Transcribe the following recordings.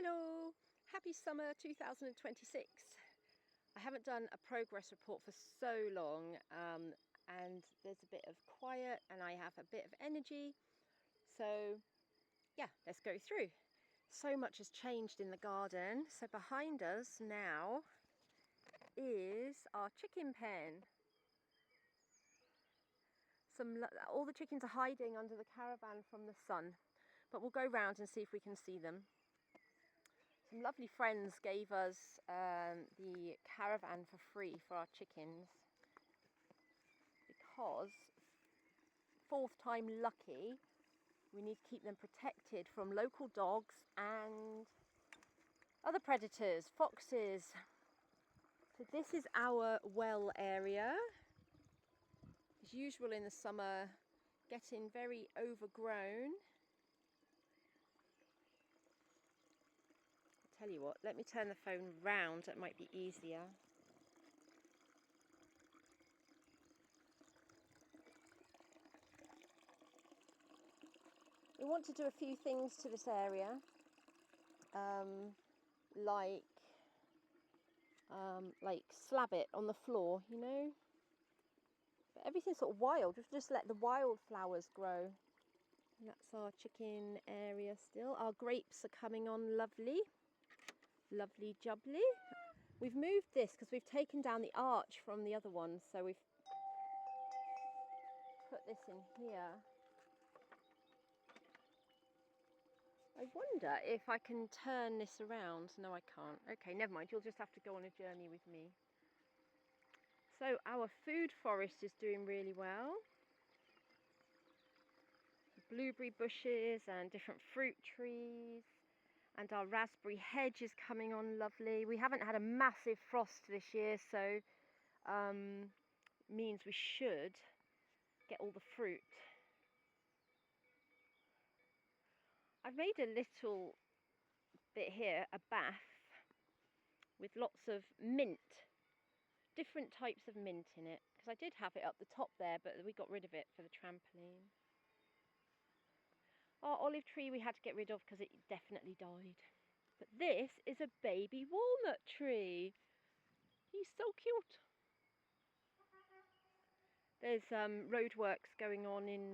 Hello, happy summer 2026. I haven't done a progress report for so long and there's a bit of quiet and I have a bit of energy. So yeah, let's go through. So much has changed in the garden. So behind us now is our chicken pen. All the chickens are hiding under the caravan from the sun, but we'll go round and see if we can see them. Some lovely friends gave us the caravan for free for our chickens because, fourth time lucky, we need to keep them protected from local dogs and other predators, foxes. So this is our well area. As usual in the summer, getting very overgrown. I'll tell you what, let me turn the phone round, that might be easier. We want to do a few things to this area, like slab it on the floor, you know. But everything's sort of wild. We've just let the wildflowers grow. And that's our chicken area still. Our grapes are coming on lovely, lovely jubbly. We've moved this because we've taken down the arch from the other one, so we've put this in here. I wonder if I can turn this around. No, I can't. Okay, never mind. You'll just have to go on a journey with me. So our food forest is doing really well. Blueberry bushes and different fruit trees. And our raspberry hedge is coming on lovely. We haven't had a massive frost this year, so means we should get all the fruit. I've made a little bit here, a bath, with lots of mint, different types of mint in it, because I did have it up the top there, but we got rid of it for the trampoline. Our olive tree we had to get rid of because it definitely died. But this is a baby walnut tree. He's so cute. There's roadworks going on in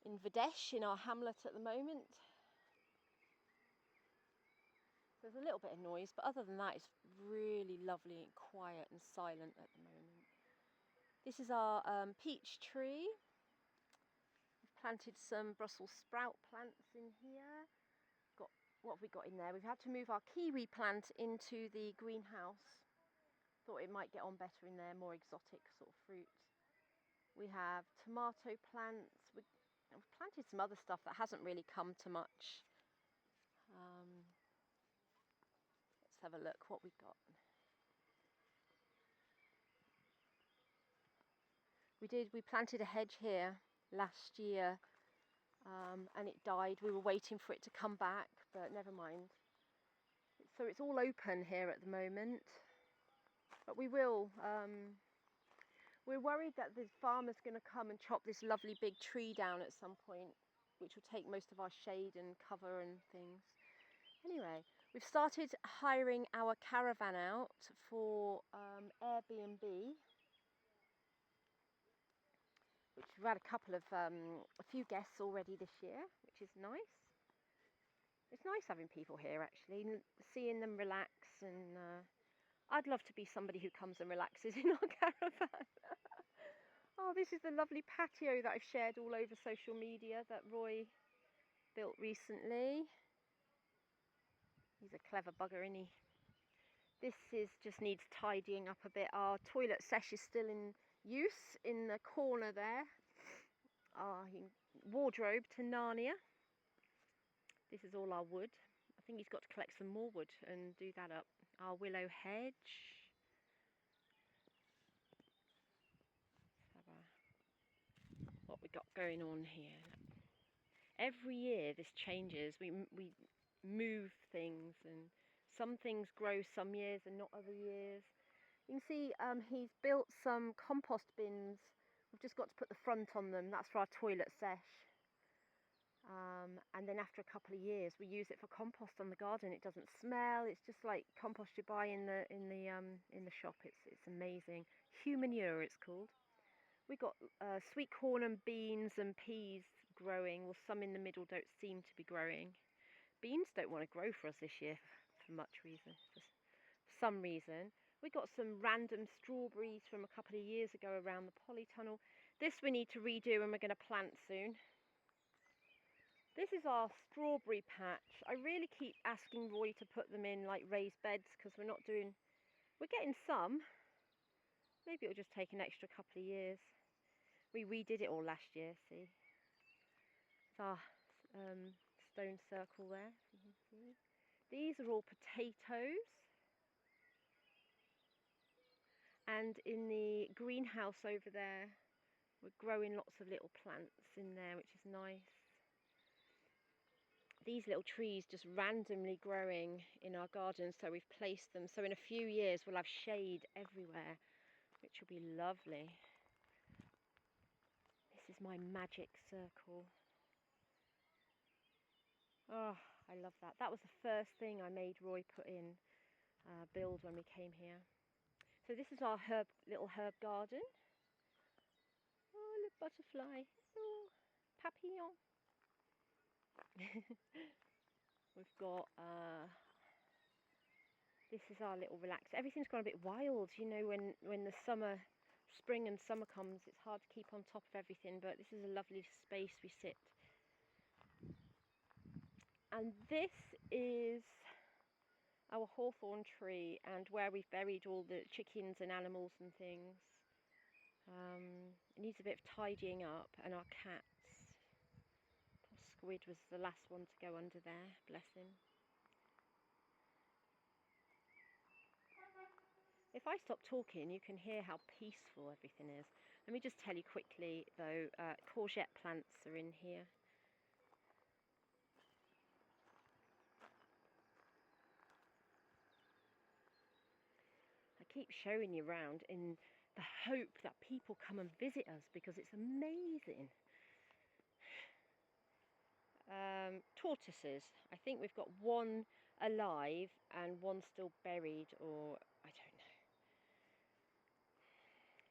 Videsh, in our hamlet at the moment. There's a little bit of noise, but other than that, it's really lovely and quiet and silent at the moment. This is our peach tree. We've planted some Brussels sprout plants in here. What have we got in there? We've had to move our kiwi plant into the greenhouse. Thought it might get on better in there, more exotic sort of fruit. We have tomato plants. We've planted some other stuff that hasn't really come to much. Let's have a look what we've got. We planted a hedge here last year and it died. We were waiting for it to come back, but never mind. So it's all open here at the moment, but we will. We're worried that the farmer's going to come and chop this lovely big tree down at some point, which will take most of our shade and cover and things. Anyway, we've started hiring our caravan out for Airbnb, which we've had a few guests already this year, which is nice. It's nice having people here actually, seeing them relax, and I'd love to be somebody who comes and relaxes in our caravan. Oh, this is the lovely patio that I've shared all over social media that Roy built recently. He's a clever bugger, isn't he? This just needs tidying up a bit. Our toilet sesh is still in use in the corner there. Our wardrobe to Narnia. This is all our wood. I think he's got to collect some more wood and do that up. Our willow hedge. What we got going on here. Every year this changes. We move things, and some things grow some years and not other years. You can see he's built some compost bins. We've just got to put the front on them. That's for our toilet sesh. And then after a couple of years, we use it for compost on the garden. It doesn't smell. It's just like compost you buy in the shop. It's amazing. Humanure, it's called. We got sweet corn and beans and peas growing. Well, some in the middle don't seem to be growing. Beans don't want to grow for us this year for much reason. For some reason. We got some random strawberries from a couple of years ago around the polytunnel. This we need to redo and we're going to plant soon. This is our strawberry patch. I really keep asking Roy to put them in like raised beds because we're getting some. Maybe it'll just take an extra couple of years. We redid it all last year, see. It's our stone circle there, if you can see. These are all potatoes. And in the greenhouse over there, we're growing lots of little plants in there, which is nice. These little trees just randomly growing in our garden, so we've placed them. So in a few years, we'll have shade everywhere, which will be lovely. This is my magic circle. Oh, I love that. That was the first thing I made Roy put in, build when we came here. So this is our little herb garden. Oh, look, butterfly. Oh, papillon. We've got, this is our little relax. Everything's gone a bit wild, you know, when the spring and summer comes, it's hard to keep on top of everything, but this is a lovely space we sit. And this is our hawthorn tree and where we've buried all the chickens and animals and things. It needs a bit of tidying up, and our cats. Poor Squid was the last one to go under there, bless him. If I stop talking, you can hear how peaceful everything is. Let me just tell you quickly, though, courgette plants are in here. I keep showing you around in the hope that people come and visit us because it's amazing. Tortoises. I think we've got one alive and one still buried, or I don't know.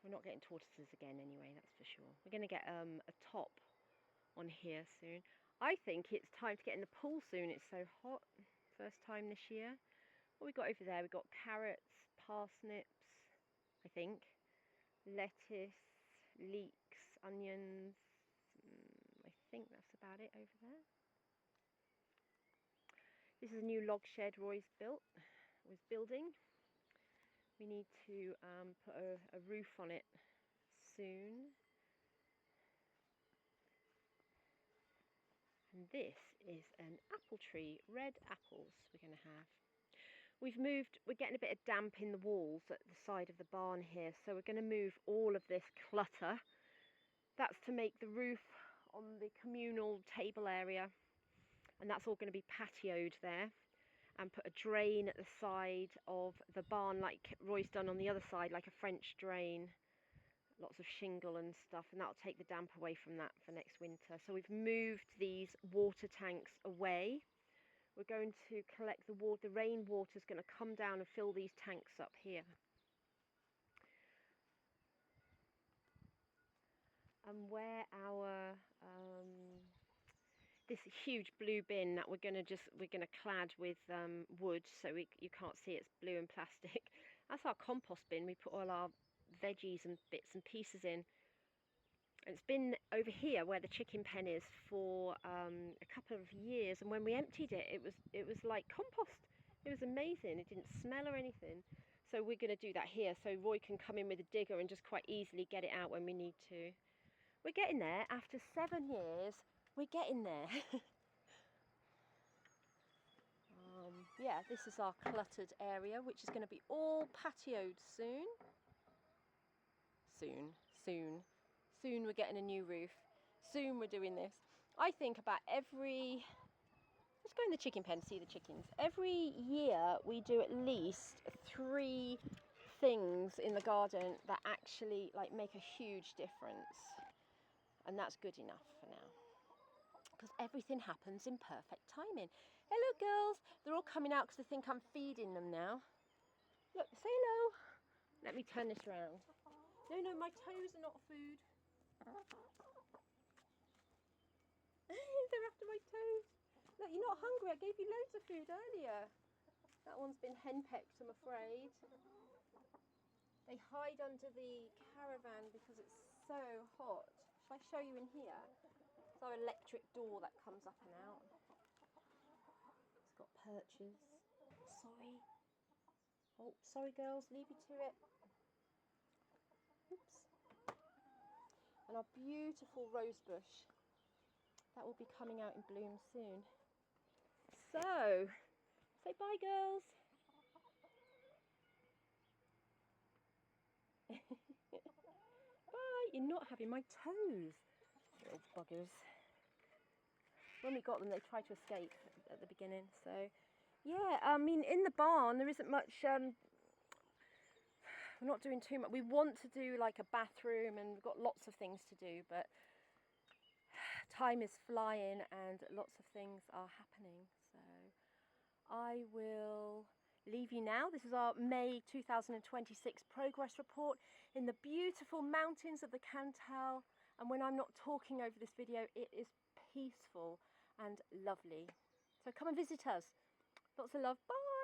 We're not getting tortoises again anyway, that's for sure. We're going to get a top on here soon. I think it's time to get in the pool soon. It's so hot. First time this year. What we got over there? We've got carrots, parsnips, I think, lettuce, leeks, onions. I think that's about it over there. This is a new log shed Roy's was building. We need to put a roof on it soon. And this is an apple tree, red apples we're going to have. We're getting a bit of damp in the walls at the side of the barn here, so we're going to move all of this clutter. That's to make the roof on the communal table area, and that's all going to be patioed there, and put a drain at the side of the barn like Roy's done on the other side, like a French drain. Lots of shingle and stuff, and that'll take the damp away from that for next winter. So we've moved these water tanks away. We're going to collect the water. The rainwater is going to come down and fill these tanks up here. And where our this huge blue bin that we're going to clad with wood, so you can't see it's blue and plastic. That's our compost bin. We put all our veggies and bits and pieces in. And it's been over here where the chicken pen is for a couple of years, and when we emptied it, it was like compost. It was amazing. It didn't smell or anything. So we're going to do that here, so Roy can come in with a digger and just quite easily get it out when we need to. We're getting there. After 7 years, we're getting there. Yeah, this is our cluttered area, which is going to be all patioed soon. Soon we're getting a new roof. Soon we're doing this. I think about let's go in the chicken pen to see the chickens. Every year we do at least 3 things in the garden that actually like make a huge difference. And that's good enough for now. because everything happens in perfect timing. Hello girls, they're all coming out because they think I'm feeding them now. Look, say hello. Let me turn this around. No, my toes are not food. They're after my toes. Look, you're not hungry, I gave you loads of food earlier. That one's been henpecked, I'm afraid. They hide under the caravan because it's so hot. Shall I show you in here? It's our electric door that comes up and out. It's got perches. Sorry. Oh, sorry girls, leave you to it. Oops. And our beautiful rose bush. That will be coming out in bloom soon. So, say bye girls. Bye, you're not having my toes. Little buggers. When we got them, they tried to escape at the beginning. So, yeah, I mean, in the barn, there isn't much, we're not doing too much. We want to do like a bathroom and we've got lots of things to do, but time is flying and lots of things are happening. So, I will leave you now. This is our May 2026 progress report in the beautiful mountains of the Cantal. And when I'm not talking over this video, it is peaceful and lovely. So come and visit us. Lots of love. Bye.